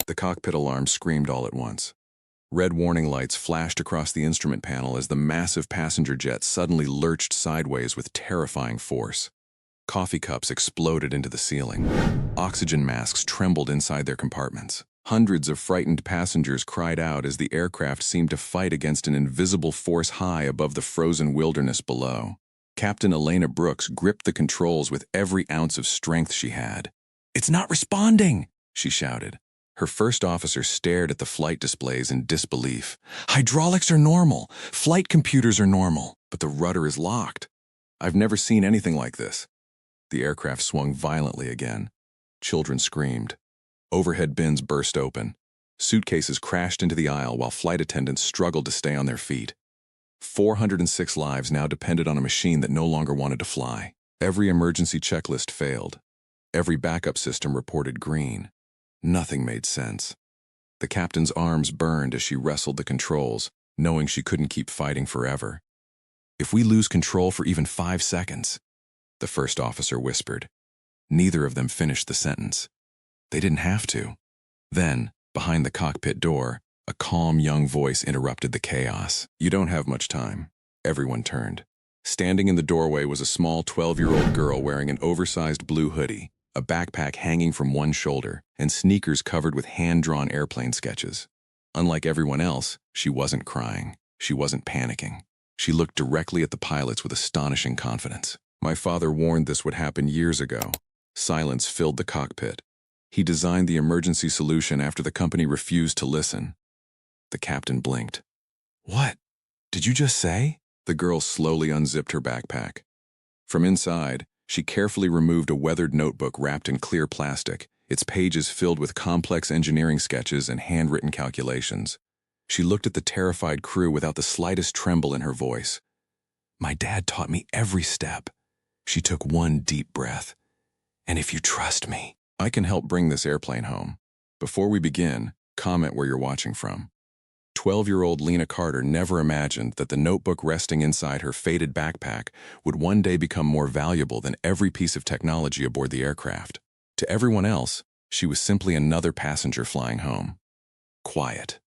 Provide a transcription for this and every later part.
The cockpit alarm screamed all at once. Red warning lights flashed across the instrument panel as the massive passenger jet suddenly lurched sideways with terrifying force. Coffee cups exploded into the ceiling. Oxygen masks trembled inside their compartments. Hundreds of frightened passengers cried out as the aircraft seemed to fight against an invisible force high above the frozen wilderness below. Captain Elena Brooks gripped the controls with every ounce of strength she had. "It's not responding!" she shouted. Her first officer stared at the flight displays in disbelief. "Hydraulics are normal. Flight computers are normal. But the rudder is locked. I've never seen anything like this." The aircraft swung violently again. Children screamed. Overhead bins burst open. Suitcases crashed into the aisle while flight attendants struggled to stay on their feet. 406 lives now depended on a machine that no longer wanted to fly. Every emergency checklist failed. Every backup system reported green. Nothing made sense. The captain's arms burned as she wrestled the controls, knowing she couldn't keep fighting forever. "If we lose control for even 5 seconds," the first officer whispered. Neither of them finished the sentence. They didn't have to. Then, behind the cockpit door, a calm young voice interrupted the chaos. "You don't have much time." Everyone turned. Standing in the doorway was a small 12-year-old girl wearing an oversized blue hoodie, a backpack hanging from one shoulder, and sneakers covered with hand-drawn airplane sketches. Unlike everyone else, she wasn't crying. She wasn't panicking. She looked directly at the pilots with astonishing confidence. "My father warned this would happen years ago." Silence filled the cockpit. He designed the emergency solution after the company refused to listen. The captain blinked. "What did you just say?" The girl slowly unzipped her backpack. From inside, she carefully removed a weathered notebook wrapped in clear plastic, its pages filled with complex engineering sketches and handwritten calculations. She looked at the terrified crew without the slightest tremble in her voice. "My dad taught me every step." She took one deep breath. "And if you trust me, I can help bring this airplane home. Before we begin, comment where you're watching from." 12-year-old Lena Carter never imagined that the notebook resting inside her faded backpack would one day become more valuable than every piece of technology aboard the aircraft. To everyone else, she was simply another passenger flying home. Quiet,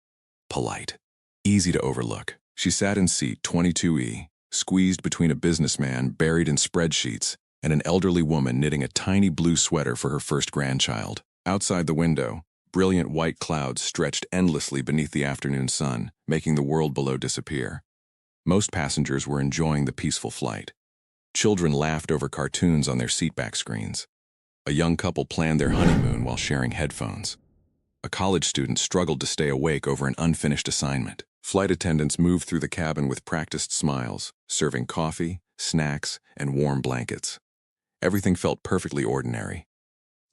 polite, easy to overlook. She sat in seat 22E, squeezed between a businessman buried in spreadsheets and an elderly woman knitting a tiny blue sweater for her first grandchild. Outside the window, brilliant white clouds stretched endlessly beneath the afternoon sun, making the world below disappear. Most passengers were enjoying the peaceful flight. Children laughed over cartoons on their seatback screens. A young couple planned their honeymoon while sharing headphones. A college student struggled to stay awake over an unfinished assignment. Flight attendants moved through the cabin with practiced smiles, serving coffee, snacks, and warm blankets. Everything felt perfectly ordinary.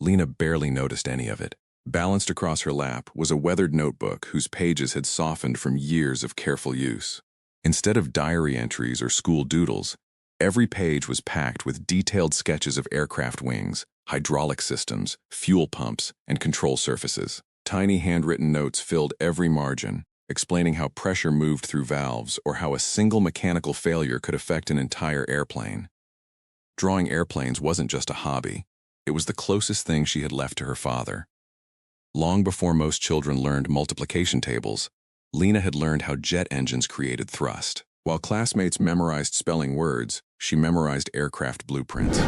Lena barely noticed any of it. Balanced across her lap was a weathered notebook whose pages had softened from years of careful use. Instead of diary entries or school doodles, every page was packed with detailed sketches of aircraft wings, hydraulic systems, fuel pumps, and control surfaces. Tiny handwritten notes filled every margin, explaining how pressure moved through valves or how a single mechanical failure could affect an entire airplane. Drawing airplanes wasn't just a hobby. It was the closest thing she had left to her father. Long before most children learned multiplication tables, Lena had learned how jet engines created thrust. While classmates memorized spelling words, she memorized aircraft blueprints.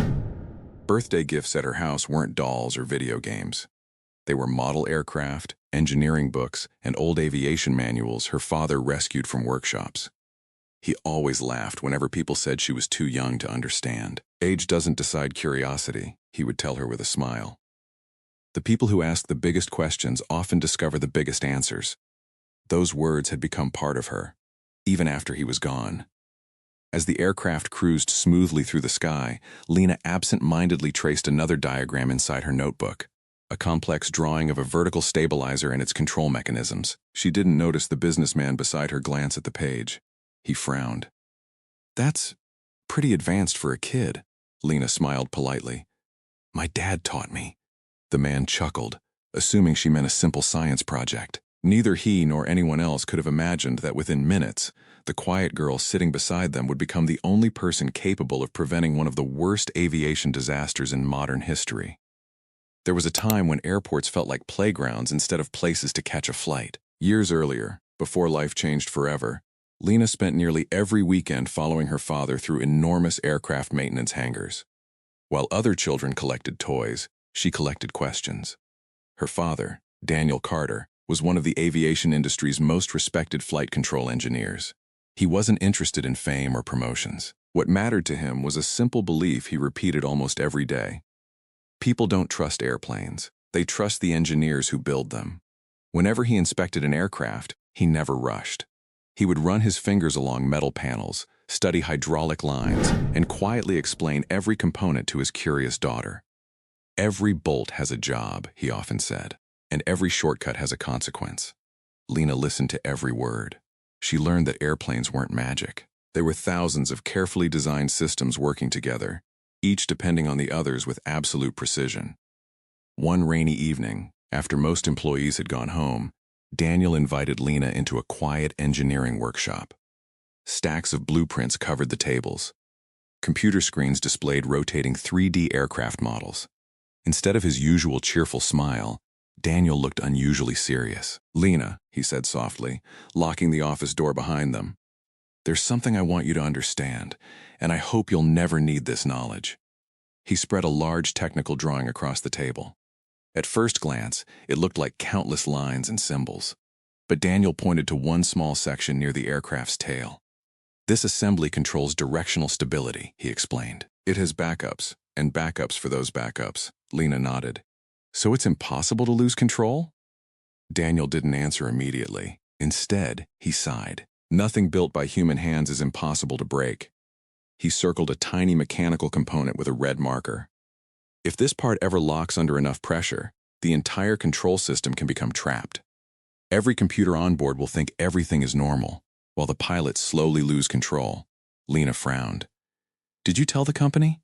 Birthday gifts at her house weren't dolls or video games. They were model aircraft, engineering books, and old aviation manuals her father rescued from workshops. He always laughed whenever people said she was too young to understand. "Age doesn't decide curiosity," he would tell her with a smile. The people who ask the biggest questions often discover the biggest answers. Those words had become part of her, even after he was gone. As the aircraft cruised smoothly through the sky, Lena absent-mindedly traced another diagram inside her notebook, a complex drawing of a vertical stabilizer and its control mechanisms. She didn't notice the businessman beside her glance at the page. He frowned. "That's pretty advanced for a kid," Lena smiled politely. "My dad taught me." The man chuckled, assuming she meant a simple science project. Neither he nor anyone else could have imagined that within minutes, the quiet girl sitting beside them would become the only person capable of preventing one of the worst aviation disasters in modern history. There was a time when airports felt like playgrounds instead of places to catch a flight. Years earlier, before life changed forever, Lena spent nearly every weekend following her father through enormous aircraft maintenance hangars. While other children collected toys, she collected questions. Her father, Daniel Carter, was one of the aviation industry's most respected flight control engineers. He wasn't interested in fame or promotions. What mattered to him was a simple belief he repeated almost every day. People don't trust airplanes. They trust the engineers who build them. Whenever he inspected an aircraft, he never rushed. He would run his fingers along metal panels, study hydraulic lines, and quietly explain every component to his curious daughter. Every bolt has a job, he often said, and every shortcut has a consequence. Lena listened to every word. She learned that airplanes weren't magic. They were thousands of carefully designed systems working together, each depending on the others with absolute precision. One rainy evening, after most employees had gone home, Daniel invited Lena into a quiet engineering workshop. Stacks of blueprints covered the tables. Computer screens displayed rotating 3D aircraft models. Instead of his usual cheerful smile, Daniel looked unusually serious. "Lena," he said softly, locking the office door behind them, "there's something I want you to understand, and I hope you'll never need this knowledge." He spread a large technical drawing across the table. At first glance, it looked like countless lines and symbols. But Daniel pointed to one small section near the aircraft's tail. "This assembly controls directional stability," he explained. "It has backups, and backups for those backups." Lena nodded. "So it's impossible to lose control?" Daniel didn't answer immediately. Instead, he sighed. "Nothing built by human hands is impossible to break." He circled a tiny mechanical component with a red marker. "If this part ever locks under enough pressure, the entire control system can become trapped. Every computer on board will think everything is normal, while the pilots slowly lose control." Lena frowned. "Did you tell the company?"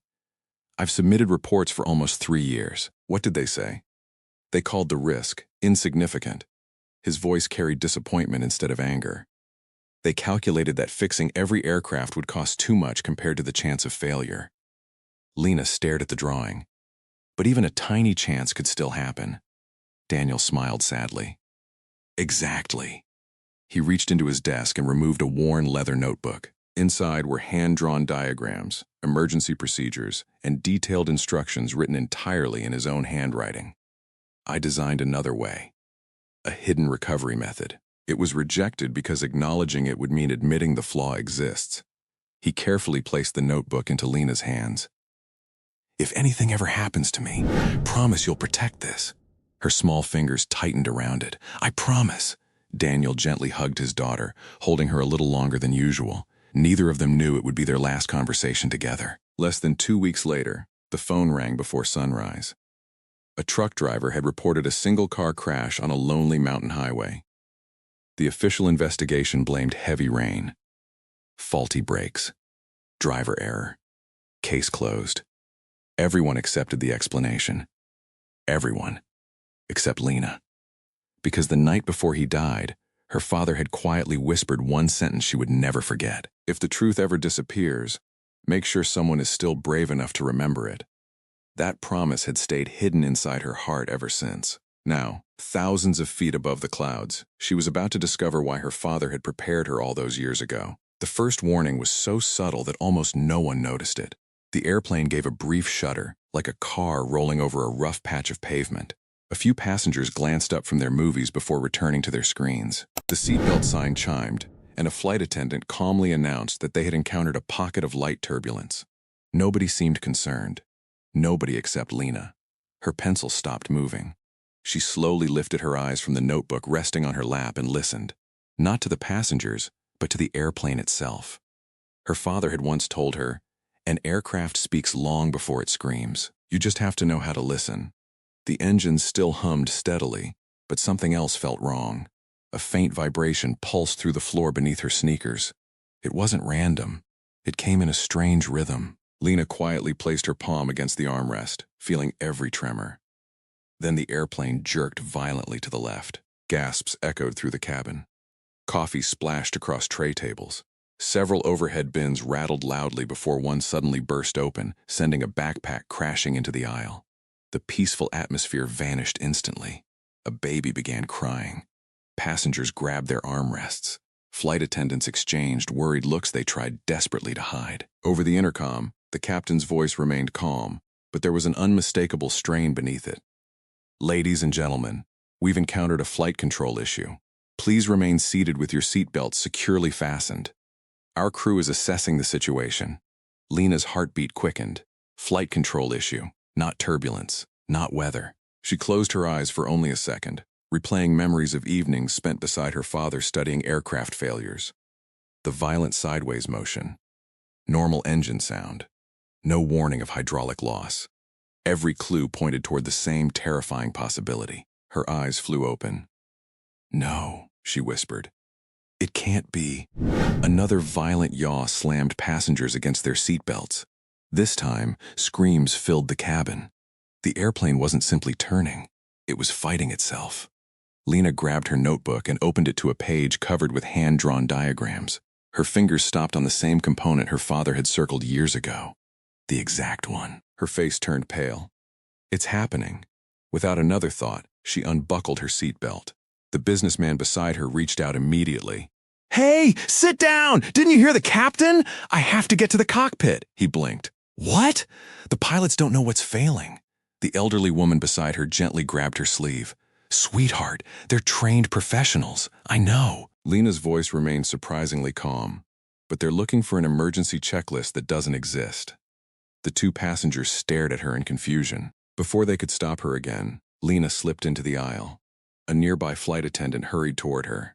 "I've submitted reports for almost 3 years. What did they say?" "They called the risk insignificant." His voice carried disappointment instead of anger. "They calculated that fixing every aircraft would cost too much compared to the chance of failure." Lena stared at the drawing. "But even a tiny chance could still happen." Daniel smiled sadly. "Exactly." He reached into his desk and removed a worn leather notebook. Inside were hand-drawn diagrams, emergency procedures, and detailed instructions written entirely in his own handwriting. "I designed another way. A hidden recovery method. It was rejected because acknowledging it would mean admitting the flaw exists." He carefully placed the notebook into Lena's hands. "If anything ever happens to me, promise you'll protect this." Her small fingers tightened around it. "I promise." Daniel gently hugged his daughter, holding her a little longer than usual. Neither of them knew it would be their last conversation together. Less than 2 weeks later, the phone rang before sunrise. A truck driver had reported a single-car crash on a lonely mountain highway. The official investigation blamed heavy rain, faulty brakes, driver error. Case closed. Everyone accepted the explanation. Everyone, except Lena. Because the night before he died, her father had quietly whispered one sentence she would never forget. "If the truth ever disappears, make sure someone is still brave enough to remember it." That promise had stayed hidden inside her heart ever since. Now, thousands of feet above the clouds, she was about to discover why her father had prepared her all those years ago. The first warning was so subtle that almost no one noticed it. The airplane gave a brief shudder, like a car rolling over a rough patch of pavement. A few passengers glanced up from their movies before returning to their screens. The seatbelt sign chimed, and a flight attendant calmly announced that they had encountered a pocket of light turbulence. Nobody seemed concerned. Nobody except Lena. Her pencil stopped moving. She slowly lifted her eyes from the notebook resting on her lap and listened, not to the passengers, but to the airplane itself. Her father had once told her, "An aircraft speaks long before it screams. You just have to know how to listen." The engine still hummed steadily, but something else felt wrong. A faint vibration pulsed through the floor beneath her sneakers. It wasn't random. It came in a strange rhythm. Lena quietly placed her palm against the armrest, feeling every tremor. Then the airplane jerked violently to the left. Gasps echoed through the cabin. Coffee splashed across tray tables. Several overhead bins rattled loudly before one suddenly burst open, sending a backpack crashing into the aisle. The peaceful atmosphere vanished instantly. A baby began crying. Passengers grabbed their armrests. Flight attendants exchanged worried looks they tried desperately to hide. Over the intercom, the captain's voice remained calm, but there was an unmistakable strain beneath it. "Ladies and gentlemen, we've encountered a flight control issue. Please remain seated with your seatbelts securely fastened. Our crew is assessing the situation." Lena's heartbeat quickened. Flight control issue, not turbulence, not weather. She closed her eyes for only a second, replaying memories of evenings spent beside her father studying aircraft failures. The violent sideways motion. Normal engine sound. No warning of hydraulic loss. Every clue pointed toward the same terrifying possibility. Her eyes flew open. "No," she whispered. "It can't be." Another violent yaw slammed passengers against their seatbelts. This time, screams filled the cabin. The airplane wasn't simply turning. It was fighting itself. Lena grabbed her notebook and opened it to a page covered with hand-drawn diagrams. Her fingers stopped on the same component her father had circled years ago. The exact one. Her face turned pale. "It's happening." Without another thought, she unbuckled her seatbelt. The businessman beside her reached out immediately. "Hey, sit down! Didn't you hear the captain? I have to get to the cockpit." He blinked. "What? The pilots don't know what's failing." The elderly woman beside her gently grabbed her sleeve. "Sweetheart, they're trained professionals. I know." Lena's voice remained surprisingly calm. "But they're looking for an emergency checklist that doesn't exist." The two passengers stared at her in confusion. Before they could stop her again, Lena slipped into the aisle. A nearby flight attendant hurried toward her.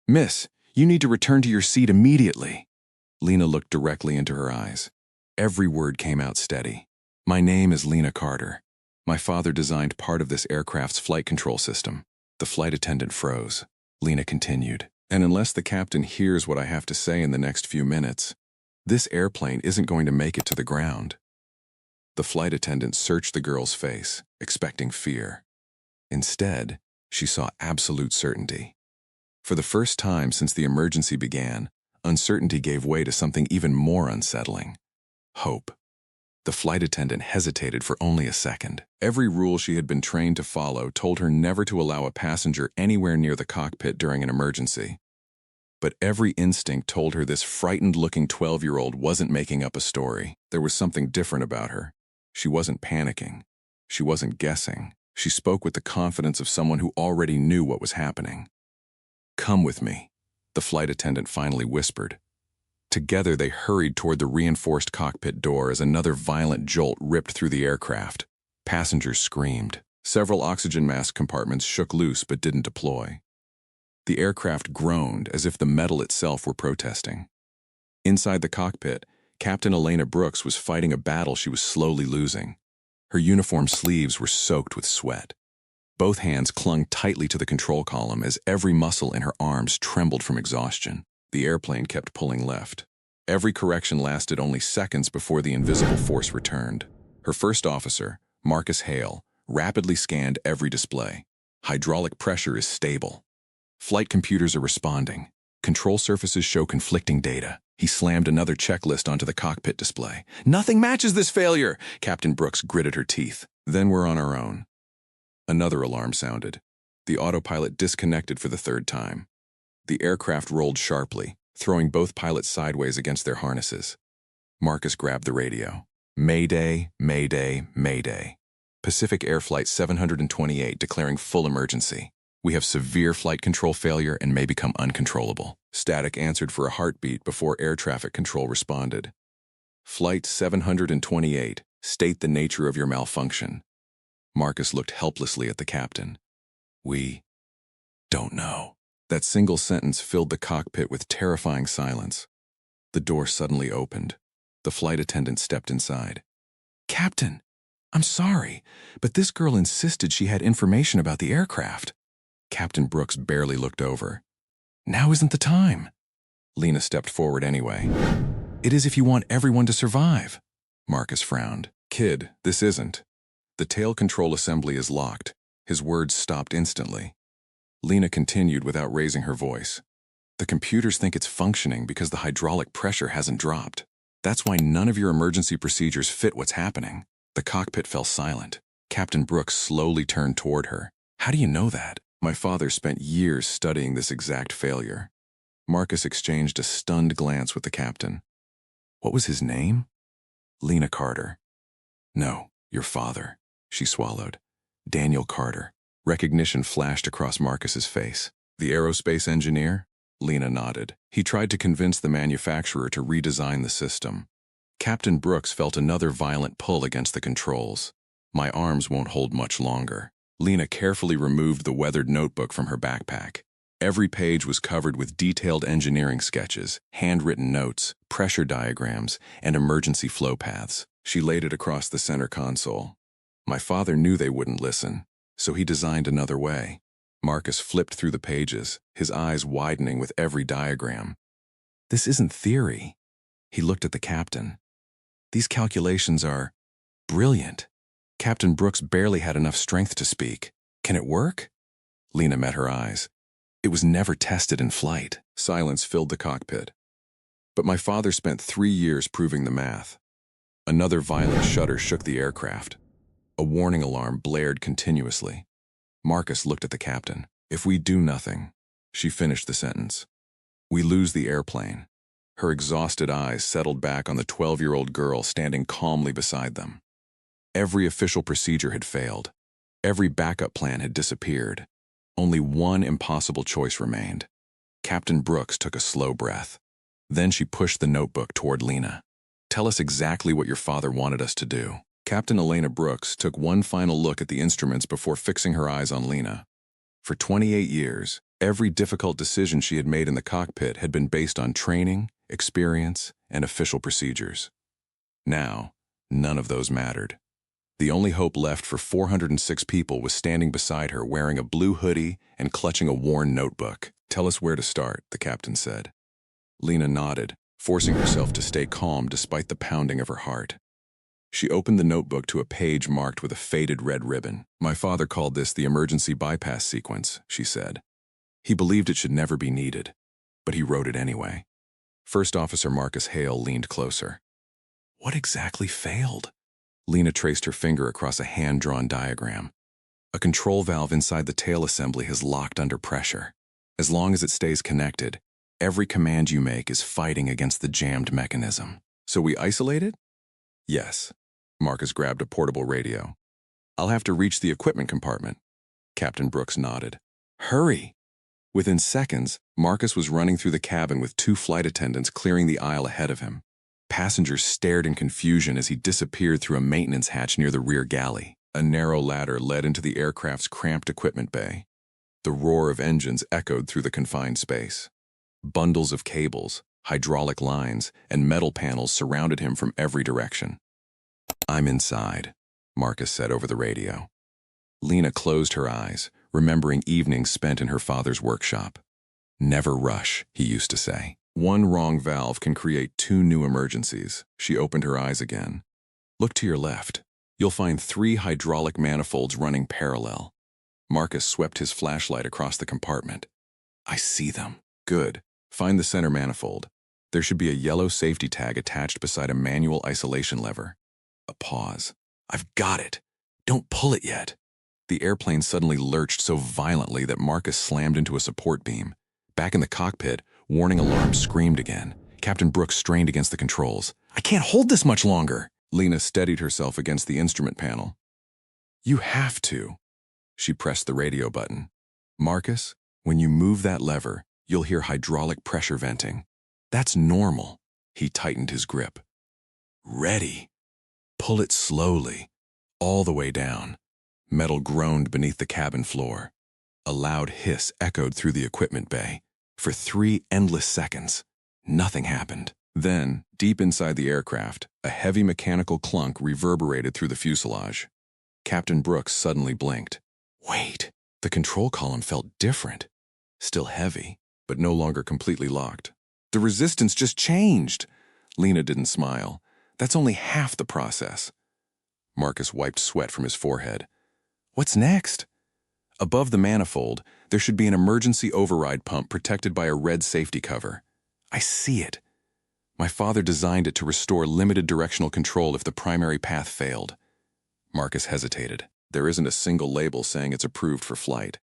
"Miss, you need to return to your seat immediately." Lena looked directly into her eyes. Every word came out steady. "My name is Lena Carter. My father designed part of this aircraft's flight control system." The flight attendant froze. Lena continued. "And unless the captain hears what I have to say in the next few minutes, this airplane isn't going to make it to the ground." The flight attendant searched the girl's face, expecting fear. Instead, she saw absolute certainty. For the first time since the emergency began, uncertainty gave way to something even more unsettling. Hope. The flight attendant hesitated for only a second. Every rule she had been trained to follow told her never to allow a passenger anywhere near the cockpit during an emergency. But every instinct told her this frightened-looking 12-year-old wasn't making up a story. There was something different about her. She wasn't panicking. She wasn't guessing. She spoke with the confidence of someone who already knew what was happening. "Come with me," the flight attendant finally whispered. Together they hurried toward the reinforced cockpit door as another violent jolt ripped through the aircraft. Passengers screamed. Several oxygen mask compartments shook loose but didn't deploy. The aircraft groaned as if the metal itself were protesting. Inside the cockpit, Captain Elena Brooks was fighting a battle she was slowly losing. Her uniform sleeves were soaked with sweat. Both hands clung tightly to the control column as every muscle in her arms trembled from exhaustion. The airplane kept pulling left. Every correction lasted only seconds before the invisible force returned. Her first officer, Marcus Hale, rapidly scanned every display. "Hydraulic pressure is stable. Flight computers are responding. Control surfaces show conflicting data." He slammed another checklist onto the cockpit display. "Nothing matches this failure!" Captain Brooks gritted her teeth. "Then we're on our own." Another alarm sounded. The autopilot disconnected for the third time. The aircraft rolled sharply, throwing both pilots sideways against their harnesses. Marcus grabbed the radio. "Mayday, Mayday, Mayday. Pacific Air Flight 728 declaring full emergency. We have severe flight control failure and may become uncontrollable." Static answered for a heartbeat before air traffic control responded. "Flight 728, state the nature of your malfunction." Marcus looked helplessly at the captain. "We don't know." That single sentence filled the cockpit with terrifying silence. The door suddenly opened. The flight attendant stepped inside. "Captain, I'm sorry, but this girl insisted she had information about the aircraft." Captain Brooks barely looked over. "Now isn't the time." Lena stepped forward anyway. "It is if you want everyone to survive." Marcus frowned. "Kid, this isn't. The tail control assembly is locked." His words stopped instantly. Lena continued without raising her voice. "The computers think it's functioning because the hydraulic pressure hasn't dropped. That's why none of your emergency procedures fit what's happening." The cockpit fell silent. Captain Brooks slowly turned toward her. How do you know that? My father spent years studying this exact failure. Marcus exchanged a stunned glance with the captain. What was his name? Lena Carter. No, your father, she swallowed. Daniel Carter. Recognition flashed across Marcus's face. The aerospace engineer? Lena nodded. He tried to convince the manufacturer to redesign the system. Captain Brooks felt another violent pull against the controls. My arms won't hold much longer. Lena carefully removed the weathered notebook from her backpack. Every page was covered with detailed engineering sketches, handwritten notes, pressure diagrams, and emergency flow paths. She laid it across the center console. My father knew they wouldn't listen, so he designed another way. Marcus flipped through the pages, his eyes widening with every diagram. This isn't theory. He looked at the captain. These calculations are brilliant. Captain Brooks barely had enough strength to speak. Can it work? Lena met her eyes. It was never tested in flight. Silence filled the cockpit. But my father spent 3 years proving the math. Another violent shudder shook the aircraft. A warning alarm blared continuously. Marcus looked at the captain. If we do nothing, she finished the sentence, we lose the airplane. Her exhausted eyes settled back on the 12-year-old girl standing calmly beside them. Every official procedure had failed. Every backup plan had disappeared. Only one impossible choice remained. Captain Brooks took a slow breath. Then she pushed the notebook toward Lena. Tell us exactly what your father wanted us to do. Captain Elena Brooks took one final look at the instruments before fixing her eyes on Lena. For 28 years, every difficult decision she had made in the cockpit had been based on training, experience, and official procedures. Now, none of those mattered. The only hope left for 406 people was standing beside her wearing a blue hoodie and clutching a worn notebook. Tell us where to start, the captain said. Lena nodded, forcing herself to stay calm despite the pounding of her heart. She opened the notebook to a page marked with a faded red ribbon. My father called this the emergency bypass sequence, she said. He believed it should never be needed, but he wrote it anyway. First Officer Marcus Hale leaned closer. What exactly failed? Lena traced her finger across a hand-drawn diagram. A control valve inside the tail assembly has locked under pressure. As long as it stays connected, every command you make is fighting against the jammed mechanism. So we isolate it? Yes. Marcus grabbed a portable radio. I'll have to reach the equipment compartment. Captain Brooks nodded. Hurry! Within seconds, Marcus was running through the cabin with 2 flight attendants clearing the aisle ahead of him. Passengers stared in confusion as he disappeared through a maintenance hatch near the rear galley. A narrow ladder led into the aircraft's cramped equipment bay. The roar of engines echoed through the confined space. Bundles of cables, hydraulic lines, and metal panels surrounded him from every direction. I'm inside, Marcus said over the radio. Lena closed her eyes, remembering evenings spent in her father's workshop. Never rush, he used to say. One wrong valve can create 2 new emergencies. She opened her eyes again. Look to your left. You'll find 3 hydraulic manifolds running parallel. Marcus swept his flashlight across the compartment. I see them. Good. Find the center manifold. There should be a yellow safety tag attached beside a manual isolation lever. A pause. I've got it. Don't pull it yet. The airplane suddenly lurched so violently that Marcus slammed into a support beam. Back in the cockpit, warning alarm screamed again. Captain Brooks strained against the controls. I can't hold this much longer. Lena steadied herself against the instrument panel. You have to. She pressed the radio button. Marcus, when you move that lever, you'll hear hydraulic pressure venting. That's normal. He tightened his grip. Ready. Pull it slowly, all the way down. Metal groaned beneath the cabin floor. A loud hiss echoed through the equipment bay. For 3 endless seconds, nothing happened. Then, deep inside the aircraft, a heavy mechanical clunk reverberated through the fuselage. Captain Brooks suddenly blinked. Wait, the control column felt different. Still heavy, but no longer completely locked. The resistance just changed. Lena didn't smile. That's only half the process. Marcus wiped sweat from his forehead. What's next? Above the manifold, there should be an emergency override pump protected by a red safety cover. I see it. My father designed it to restore limited directional control if the primary path failed. Marcus hesitated. There isn't a single label saying it's approved for flight.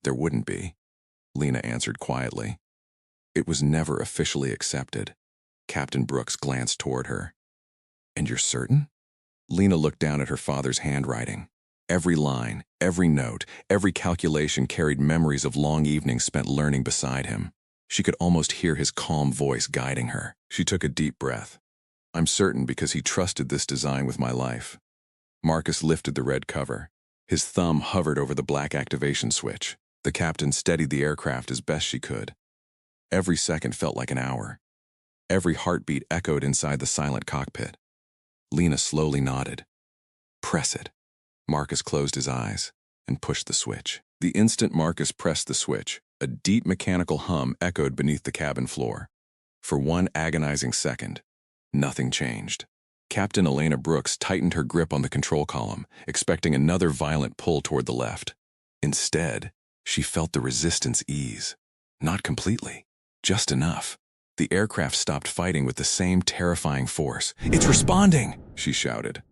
There wouldn't be, Lena answered quietly. It was never officially accepted. Captain Brooks glanced toward her. And you're certain? Lena looked down at her father's handwriting. Every line, every note, every calculation carried memories of long evenings spent learning beside him. She could almost hear his calm voice guiding her. She took a deep breath. I'm certain because he trusted this design with my life. Marcus lifted the red cover. His thumb hovered over the black activation switch. The captain steadied the aircraft as best she could. Every second felt like an hour. Every heartbeat echoed inside the silent cockpit. Lena slowly nodded. Press it. Marcus closed his eyes and pushed the switch. The instant Marcus pressed the switch, a deep mechanical hum echoed beneath the cabin floor. For one agonizing second, nothing changed. Captain Elena Brooks tightened her grip on the control column, expecting another violent pull toward the left. Instead, she felt the resistance ease. Not completely, just enough. The aircraft stopped fighting with the same terrifying force. It's responding, she shouted.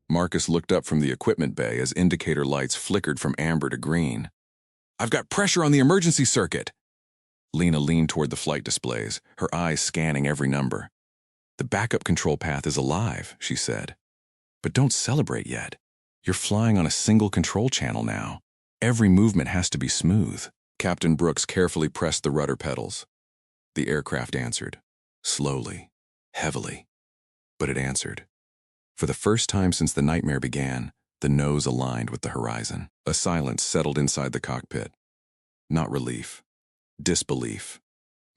Marcus looked up from the equipment bay as indicator lights flickered from amber to green. I've got pressure on the emergency circuit. Lena leaned toward the flight displays, her eyes scanning every number. The backup control path is alive, she said. But don't celebrate yet. You're flying on a single control channel now. Every movement has to be smooth. Captain Brooks carefully pressed the rudder pedals. The aircraft answered, slowly, heavily. But it answered. For the first time since the nightmare began, the nose aligned with the horizon. A silence settled inside the cockpit. Not relief, disbelief.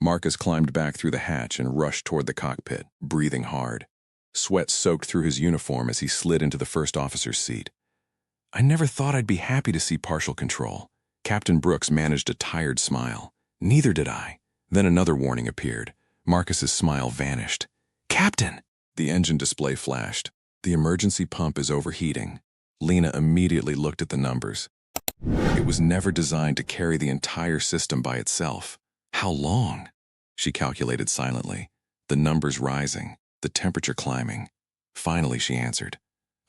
Marcus climbed back through the hatch and rushed toward the cockpit, breathing hard. Sweat soaked through his uniform as he slid into the first officer's seat. I never thought I'd be happy to see partial control. Captain Brooks managed a tired smile. Neither did I. Then another warning appeared. Marcus's smile vanished. Captain! The engine display flashed. The emergency pump is overheating. Lena immediately looked at the numbers. It was never designed to carry the entire system by itself. How long? She calculated silently. The numbers rising, the temperature climbing. Finally, she answered.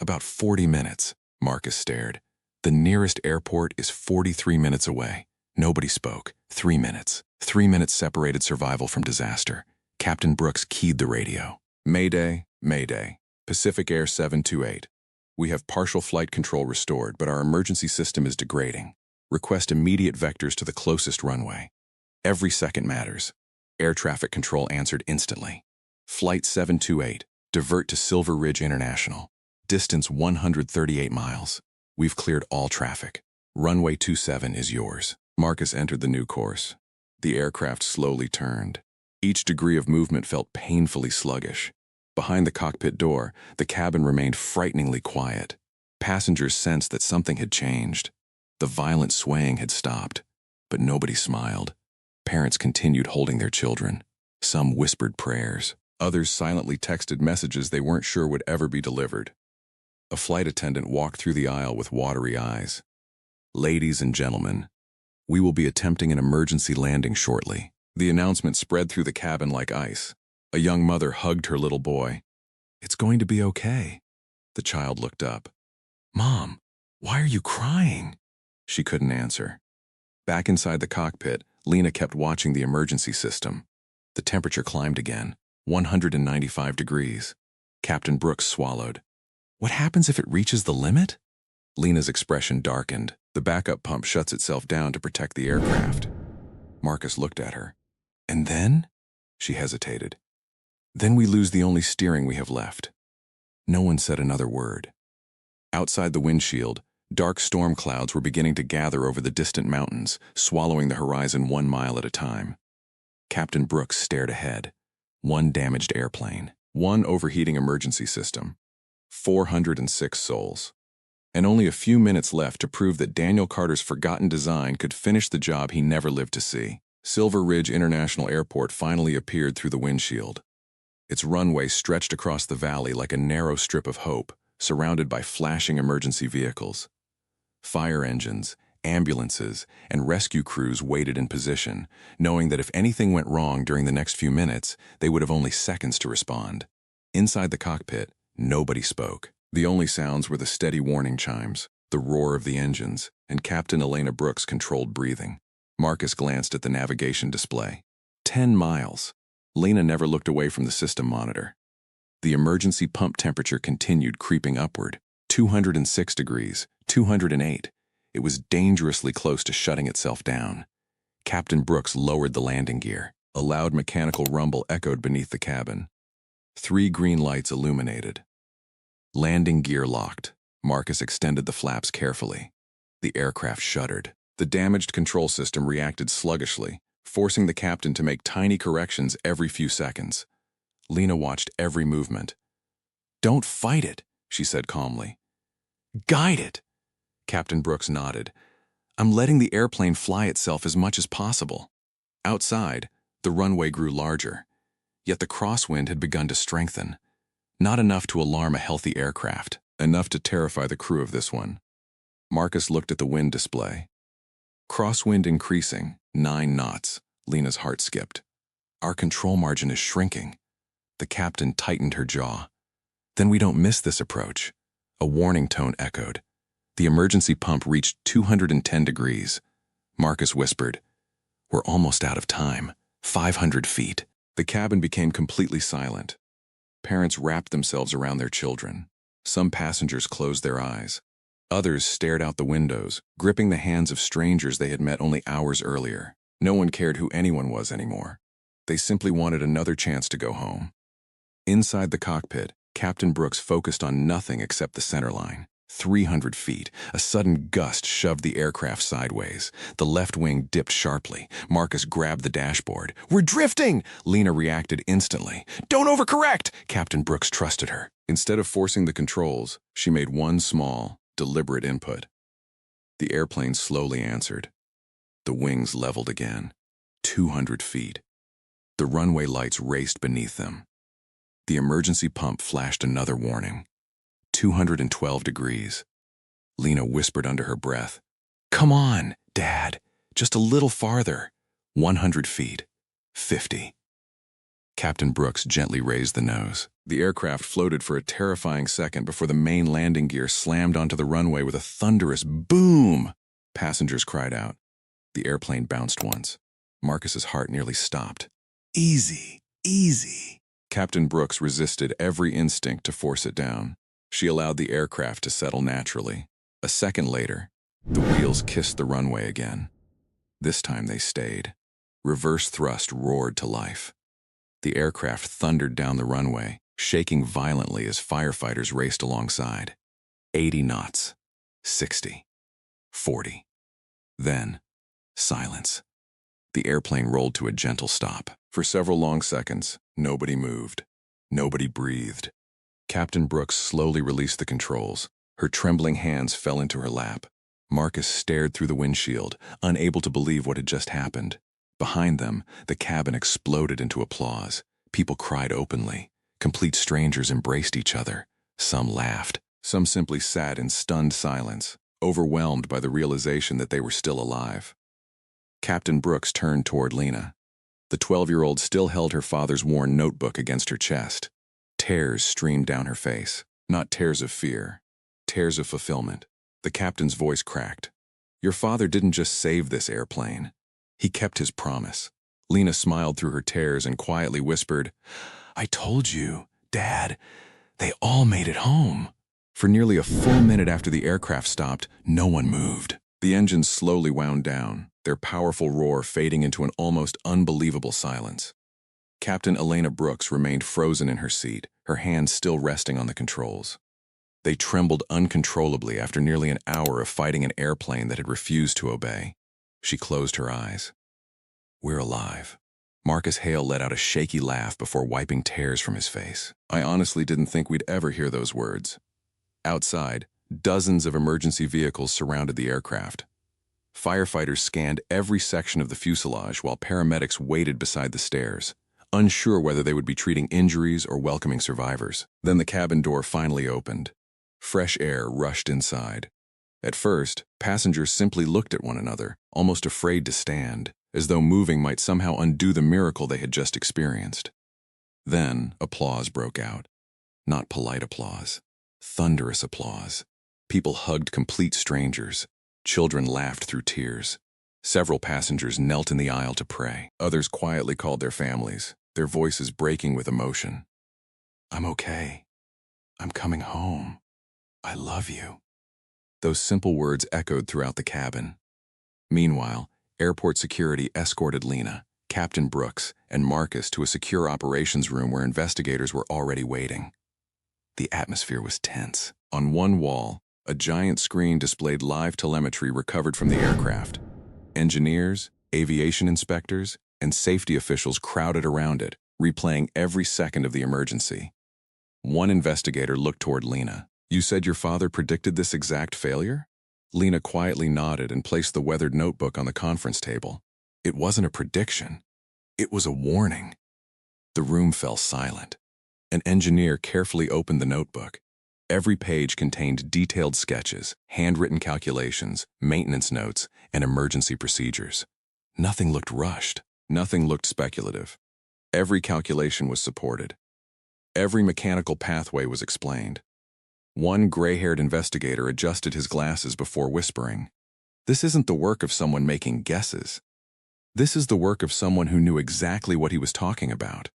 About 40 minutes. Marcus stared. The nearest airport is 43 minutes away. Nobody spoke. 3 minutes. 3 minutes separated survival from disaster. Captain Brooks keyed the radio. Mayday, Mayday. Pacific Air 728. We have partial flight control restored, but our emergency system is degrading. Request immediate vectors to the closest runway. Every second matters. Air traffic control answered instantly. Flight 728, divert to Silver Ridge International. Distance 138 miles. We've cleared all traffic. Runway 27 is yours. Marcus entered the new course. The aircraft slowly turned. Each degree of movement felt painfully sluggish. Behind the cockpit door, the cabin remained frighteningly quiet. Passengers sensed that something had changed. The violent swaying had stopped, but nobody smiled. Parents continued holding their children. Some whispered prayers. Others silently texted messages they weren't sure would ever be delivered. A flight attendant walked through the aisle with watery eyes. Ladies and gentlemen, we will be attempting an emergency landing shortly. The announcement spread through the cabin like ice. A young mother hugged her little boy. It's going to be okay. The child looked up. Mom, why are you crying? She couldn't answer. Back inside the cockpit, Lena kept watching the emergency system. The temperature climbed again, 195 degrees. Captain Brooks swallowed. What happens if it reaches the limit? Lena's expression darkened. The backup pump shuts itself down to protect the aircraft. Marcus looked at her. And then? She hesitated. Then we lose the only steering we have left. No one said another word. Outside the windshield, dark storm clouds were beginning to gather over the distant mountains, swallowing the horizon 1 mile at a time. Captain Brooks stared ahead. 1 damaged airplane, 1 overheating emergency system, 406 souls. And only a few minutes left to prove that Daniel Carter's forgotten design could finish the job he never lived to see. Silver Ridge International Airport finally appeared through the windshield. Its runway stretched across the valley like a narrow strip of hope, surrounded by flashing emergency vehicles. Fire engines, ambulances, and rescue crews waited in position, knowing that if anything went wrong during the next few minutes, they would have only seconds to respond. Inside the cockpit, nobody spoke. The only sounds were the steady warning chimes, the the roar of the engines, and Captain Elena Brooks' controlled breathing. Marcus glanced at the navigation display. 10 miles. Lena never looked away from the system monitor. The emergency pump temperature continued creeping upward. 206 degrees, 208. It was dangerously close to shutting itself down. Captain Brooks lowered the landing gear. A loud mechanical rumble echoed beneath the cabin. 3 green lights illuminated. Landing gear locked. Marcus extended the flaps carefully. The aircraft shuddered. The damaged control system reacted sluggishly, forcing the captain to make tiny corrections every few seconds. Lena watched every movement. "Don't fight it," she said calmly. "Guide it." Captain Brooks nodded. "I'm letting the airplane fly itself as much as possible." Outside, the runway grew larger. Yet the crosswind had begun to strengthen. Not enough to alarm a healthy aircraft, enough to terrify the crew of this one. Marcus looked at the wind display. Crosswind increasing, 9 knots. Lena's heart skipped. "Our control margin is shrinking." The captain tightened her jaw. "Then we don't miss this approach." A warning tone echoed. The emergency pump reached 210 degrees. Marcus whispered, "We're almost out of time. 500 feet. The cabin became completely silent. Parents wrapped themselves around their children. Some passengers closed their eyes. Others stared out the windows, gripping the hands of strangers they had met only hours earlier. No one cared who anyone was anymore. They simply wanted another chance to go home. Inside the cockpit, Captain Brooks focused on nothing except the center line. 300 feet. A sudden gust shoved the aircraft sideways. The left wing dipped sharply. Marcus grabbed the dashboard. "We're drifting!" Lena reacted instantly. "Don't overcorrect!" Captain Brooks trusted her. Instead of forcing the controls, she made one small, deliberate input. The airplane slowly answered. The wings leveled again. 200 feet. The runway lights raced beneath them. The emergency pump flashed another warning. 212 degrees. Lena whispered under her breath, "Come on, Dad, just a little farther." 100 feet. 50. Captain Brooks gently raised the nose. The aircraft floated for a terrifying second before the main landing gear slammed onto the runway with a thunderous boom. Passengers cried out. The airplane bounced once. Marcus's heart nearly stopped. "Easy, easy." Captain Brooks resisted every instinct to force it down. She allowed the aircraft to settle naturally. A second later, the wheels kissed the runway again. This time they stayed. Reverse thrust roared to life. The aircraft thundered down the runway, shaking violently as firefighters raced alongside. 80 knots. 60. 40. Then, silence. The airplane rolled to a gentle stop. For several long seconds, nobody moved. Nobody breathed. Captain Brooks slowly released the controls. Her trembling hands fell into her lap. Marcus stared through the windshield, unable to believe what had just happened. Behind them, the cabin exploded into applause. People cried openly. Complete strangers embraced each other. Some laughed. Some simply sat in stunned silence, overwhelmed by the realization that they were still alive. Captain Brooks turned toward Lena. The 12-year-old still held her father's worn notebook against her chest. Tears streamed down her face. Not tears of fear. Tears of fulfillment. The captain's voice cracked. "Your father didn't just save this airplane. He kept his promise." Lena smiled through her tears and quietly whispered, "I told you, Dad, they all made it home." For nearly a full minute after the aircraft stopped, no one moved. The engines slowly wound down, their powerful roar fading into an almost unbelievable silence. Captain Elena Brooks remained frozen in her seat, her hands still resting on the controls. They trembled uncontrollably after nearly an hour of fighting an airplane that had refused to obey. She closed her eyes. "We're alive." Marcus Hale let out a shaky laugh before wiping tears from his face. "I honestly didn't think we'd ever hear those words." Outside, dozens of emergency vehicles surrounded the aircraft. Firefighters scanned every section of the fuselage while paramedics waited beside the stairs, unsure whether they would be treating injuries or welcoming survivors. Then the cabin door finally opened. Fresh air rushed inside. At first, passengers simply looked at one another, almost afraid to stand, as though moving might somehow undo the miracle they had just experienced. Then applause broke out. Not polite applause. Thunderous applause. People hugged complete strangers. Children laughed through tears. Several passengers knelt in the aisle to pray. Others quietly called their families, their voices breaking with emotion. "I'm okay. I'm coming home. I love you." Those simple words echoed throughout the cabin. Meanwhile, airport security escorted Lena, Captain Brooks, and Marcus to a secure operations room where investigators were already waiting. The atmosphere was tense. On one wall, a giant screen displayed live telemetry recovered from the aircraft. Engineers, aviation inspectors, and safety officials crowded around it, replaying every second of the emergency. One investigator looked toward Lena. "You said your father predicted this exact failure?" Lena quietly nodded and placed the weathered notebook on the conference table. It wasn't a prediction. It was a warning. The room fell silent. An engineer carefully opened the notebook. Every page contained detailed sketches, handwritten calculations, maintenance notes, and emergency procedures. Nothing looked rushed. Nothing looked speculative. Every calculation was supported. Every mechanical pathway was explained. One gray-haired investigator adjusted his glasses before whispering, "This isn't the work of someone making guesses. This is the work of someone who knew exactly what he was talking about."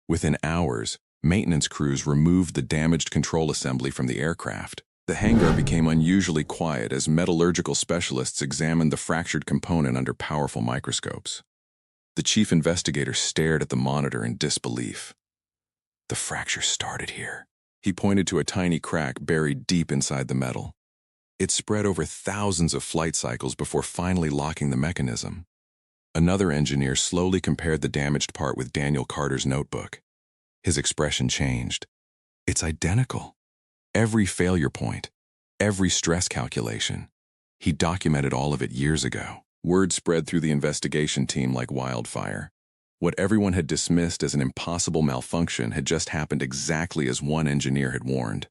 Within hours, maintenance crews removed the damaged control assembly from the aircraft. The hangar became unusually quiet as metallurgical specialists examined the fractured component under powerful microscopes. The chief investigator stared at the monitor in disbelief. "The fracture started here." He pointed to a tiny crack buried deep inside the metal. It spread over thousands of flight cycles before finally locking the mechanism. Another engineer slowly compared the damaged part with Daniel Carter's notebook. His expression changed. "It's identical. Every failure point, every stress calculation. He documented all of it years ago." Word spread through the investigation team like wildfire. What everyone had dismissed as an impossible malfunction had just happened exactly as one engineer had warned.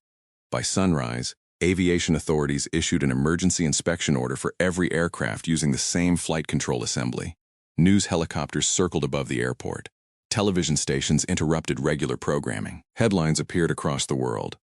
By sunrise, aviation authorities issued an emergency inspection order for every aircraft using the same flight control assembly. News helicopters circled above the airport. Television stations interrupted regular programming. Headlines appeared across the world.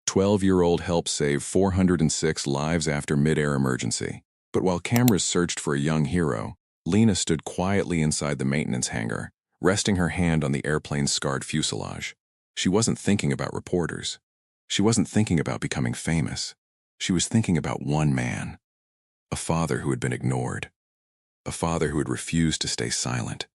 12-year-old helps save 406 lives after mid-air emergency. But while cameras searched for a young hero, Lena stood quietly inside the maintenance hangar, resting her hand on the airplane's scarred fuselage. She wasn't thinking about reporters. She wasn't thinking about becoming famous. She was thinking about one man. A father who had been ignored. A father who had refused to stay silent.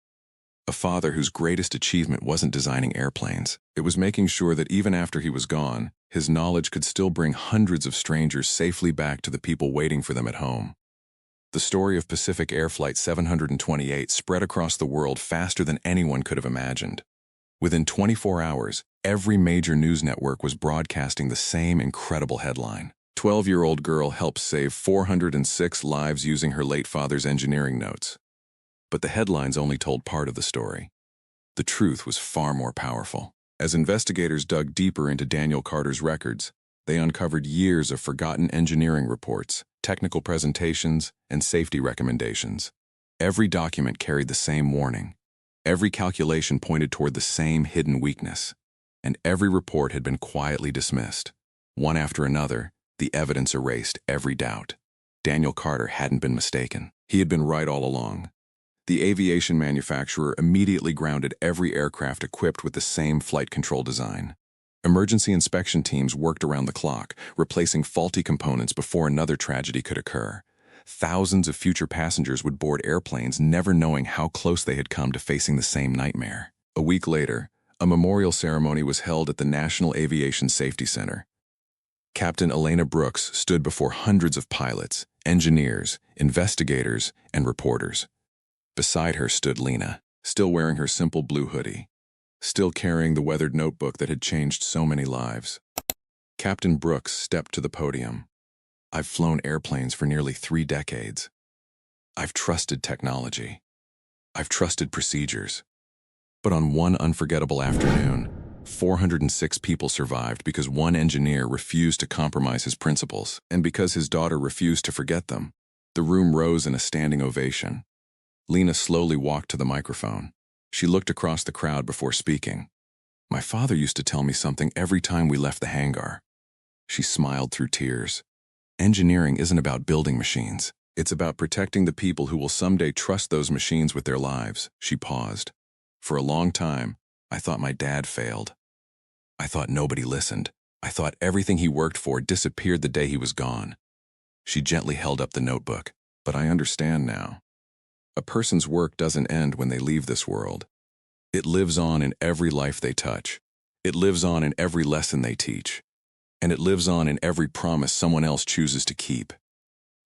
A father whose greatest achievement wasn't designing airplanes. It was making sure that even after he was gone, his knowledge could still bring hundreds of strangers safely back to the people waiting for them at home. The story of Pacific Air Flight 728 spread across the world faster than anyone could have imagined. Within 24 hours, every major news network was broadcasting the same incredible headline. 12-year-old girl helps save 406 lives using her late father's engineering notes. But the headlines only told part of the story. The truth was far more powerful. As investigators dug deeper into Daniel Carter's records, they uncovered years of forgotten engineering reports, technical presentations, and safety recommendations. Every document carried the same warning. Every calculation pointed toward the same hidden weakness. And every report had been quietly dismissed. One after another, the evidence erased every doubt. Daniel Carter hadn't been mistaken. He had been right all along. The aviation manufacturer immediately grounded every aircraft equipped with the same flight control design. Emergency inspection teams worked around the clock, replacing faulty components before another tragedy could occur. Thousands of future passengers would board airplanes never knowing how close they had come to facing the same nightmare. A week later, a memorial ceremony was held at the National Aviation Safety Center. Captain Elena Brooks stood before hundreds of pilots, engineers, investigators, and reporters. Beside her stood Lena, still wearing her simple blue hoodie, still carrying the weathered notebook that had changed so many lives. Captain Brooks stepped to the podium. "I've flown airplanes for nearly 3 decades. I've trusted technology. I've trusted procedures. But on one unforgettable afternoon, 406 people survived because one engineer refused to compromise his principles, and because his daughter refused to forget them." The room rose in a standing ovation. Lena slowly walked to the microphone. She looked across the crowd before speaking. "My father used to tell me something every time we left the hangar." She smiled through tears. Engineering isn't about building machines. It's about protecting the people who will someday trust those machines with their lives. She paused. For a long time, I thought my dad failed. I thought nobody listened. I thought everything he worked for disappeared the day he was gone. She gently held up the notebook. But I understand now. A person's work doesn't end when they leave this world. It lives on in every life they touch. It lives on in every lesson they teach. And it lives on in every promise someone else chooses to keep.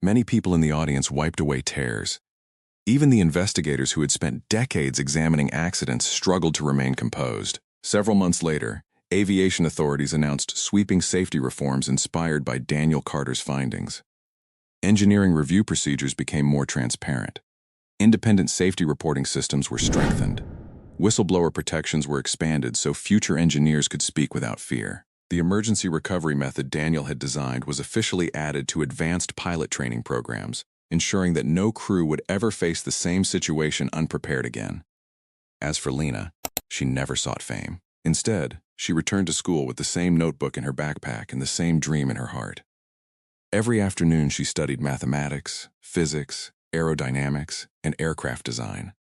Many people in the audience wiped away tears. Even the investigators who had spent decades examining accidents struggled to remain composed. Several months later, aviation authorities announced sweeping safety reforms inspired by Daniel Carter's findings. Engineering review procedures became more transparent. Independent safety reporting systems were strengthened. Whistleblower protections were expanded so future engineers could speak without fear. The emergency recovery method Daniel had designed was officially added to advanced pilot training programs, ensuring that no crew would ever face the same situation unprepared again. As for Lena, she never sought fame. Instead, she returned to school with the same notebook in her backpack and the same dream in her heart. Every afternoon she studied mathematics, physics, aerodynamics, and aircraft design.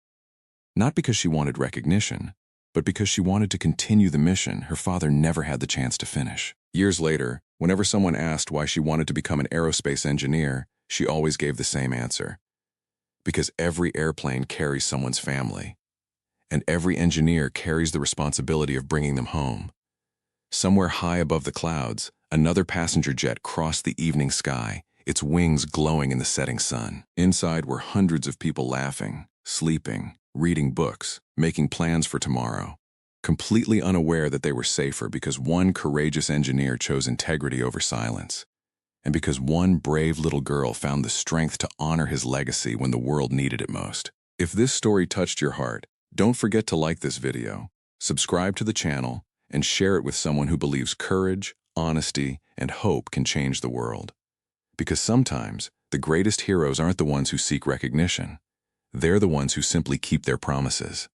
Not because she wanted recognition, but because she wanted to continue the mission her father never had the chance to finish. Years later, whenever someone asked why she wanted to become an aerospace engineer, she always gave the same answer. Because every airplane carries someone's family, and every engineer carries the responsibility of bringing them home. Somewhere high above the clouds, another passenger jet crossed the evening sky, its wings glowing in the setting sun. Inside were hundreds of people laughing, sleeping, reading books, making plans for tomorrow, completely unaware that they were safer because one courageous engineer chose integrity over silence, and because one brave little girl found the strength to honor his legacy when the world needed it most. If this story touched your heart, don't forget to like this video, subscribe to the channel, and share it with someone who believes courage, honesty, and hope can change the world. Because sometimes, the greatest heroes aren't the ones who seek recognition. They're the ones who simply keep their promises.